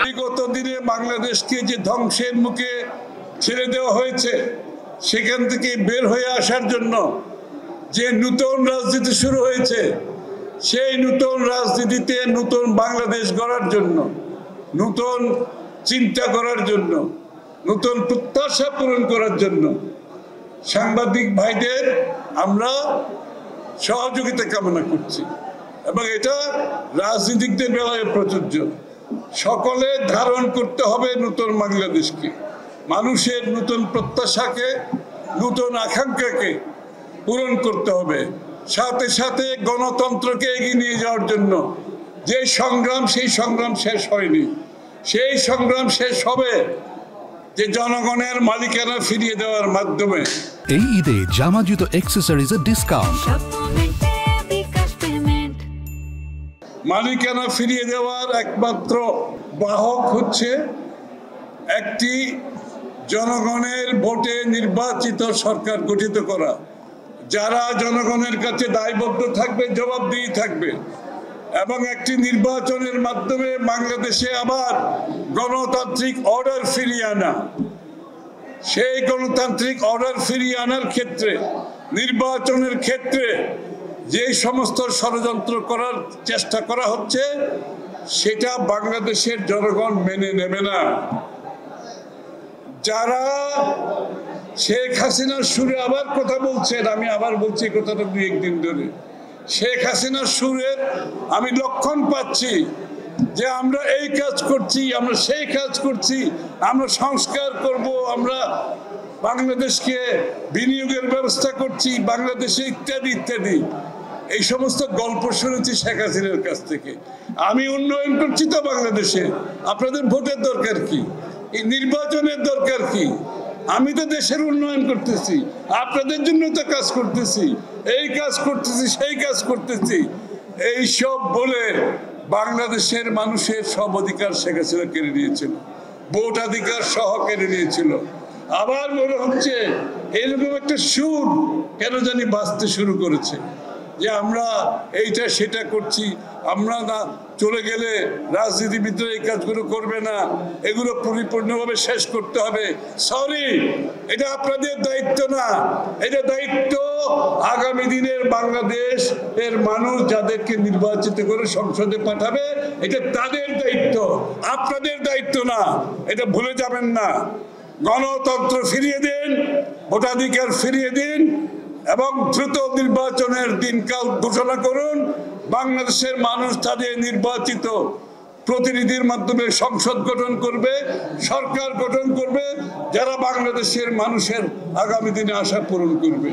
বিগত দিনে বাংলাদেশকে যে ধ্বংসের মুখে ছেড়ে দেওয়া হয়েছে, সেখান থেকে বের হয়ে আসার জন্য যে নতুন রাজনীতি শুরু হয়েছে, সেই নতুন রাজনীতিতে নতুন বাংলাদেশ গড়ার জন্য, নতুন চিন্তা করার জন্য, নতুন প্রত্যাশা পূরণ করার জন্য সাংবাদিক ভাইদের আমরা সহযোগিতা কামনা করছি। এবং এটা রাজনীতিকদের বেলায় প্রযোজ্য। সকলে ধারণ করতে হবে নতুন বাংলাদেশকে, মানুষের নতুন প্রত্যাশাকে, নতুন আকাঙ্ক্ষাকে পূরণ করতে হবে। সাথে সাথে গণতন্ত্রকে এগিয়ে নিয়ে যাওয়ার জন্য যে সংগ্রাম, সেই সংগ্রাম শেষ হয়নি। সেই সংগ্রাম শেষ হবে যে জনগণের মালিকানা ফিরিয়ে দেওয়ার মাধ্যমে। এই ঈদে জামা জুতো অ্যাকসেসরিজের ডিসকাউন্ট। মালিকানা ফিরিয়ে দেওয়ার একমাত্র বাহক হচ্ছে একটি জনগণের ভোটে নির্বাচিত সরকার গঠিত করা, যারা জনগণের কাছে দায়বদ্ধ থাকবে, জবাবদিহি থাকবে, এবং একটি নির্বাচনের মাধ্যমে বাংলাদেশে আবার গণতান্ত্রিক অর্ডার ফিরিয়ে আনা। সেই গণতান্ত্রিক অর্ডার ফিরিয়ে আনার ক্ষেত্রে, নির্বাচনের ক্ষেত্রে যে সমস্ত ষড়যন্ত্র করার চেষ্টা করা হচ্ছে, সেটা বাংলাদেশের জনগণ মেনে নেবে না। যারা শেখ হাসিনার সুরে আবার কথা বলছেন, আমি আবার বলছি কথাটা দুই একদিন ধরে, শেখ হাসিনার সুরের আমি লক্ষণ পাচ্ছি যে আমরা এই কাজ করছি, আমরা সেই কাজ করছি, আমরা সংস্কার করব, আমরা বাংলাদেশকে বিনিয়োগের ব্যবস্থা করছি বাংলাদেশে, ইত্যাদি ইত্যাদি। এই সমস্ত গল্প শুনেছি শেখ হাসিনার কাছ থেকে। আমি উন্নয়ন করছি তো বাংলাদেশে, আপনাদের ভোটের দরকার কি? এই নির্বাচনের দরকার কি? আমি তো দেশের উন্নয়ন করতেছি, আপনাদের জন্য তো কাজ করতেছি, এই কাজ করতেছি, সেই কাজ করতেছি। এই সব বলে বাংলাদেশের মানুষের সব অধিকার শেখ হাসিনা কেড়ে নিয়েছিল, ভোটাধিকার সহ কেড়ে নিয়েছিল। আবার মনে হচ্ছে এরকম একটা সুর কেন জানি বাজতে শুরু করেছে যে আমরা এইটা সেটা করছি, আমরা না চলে গেলে রাজনীতিবিদরা এই কাজগুলো করবে না, এগুলো পরিপূর্ণভাবে শেষ করতে হবে। সরি, এটা আপনাদের দায়িত্ব না, এটা দায়িত্ব আগামী দিনের বাংলাদেশ এর মানুষ যাদেরকে নির্বাচিত করে সংসদে পাঠাবে, এটা তাদের দায়িত্ব, আপনাদের দায়িত্ব না। এটা ভুলে যাবেন না। গণতন্ত্র ফিরিয়ে দিন, ভোটাধিকার ফিরিয়ে দিন, এবং দ্রুত নির্বাচনের দিনকাল ঘোষণা করুন। বাংলাদেশের মানুষ তাদের নির্বাচিত প্রতিনিধির মাধ্যমে সংসদ গঠন করবে, সরকার গঠন করবে, যারা বাংলাদেশের মানুষের আগামী দিনে আশা পূরণ করবে।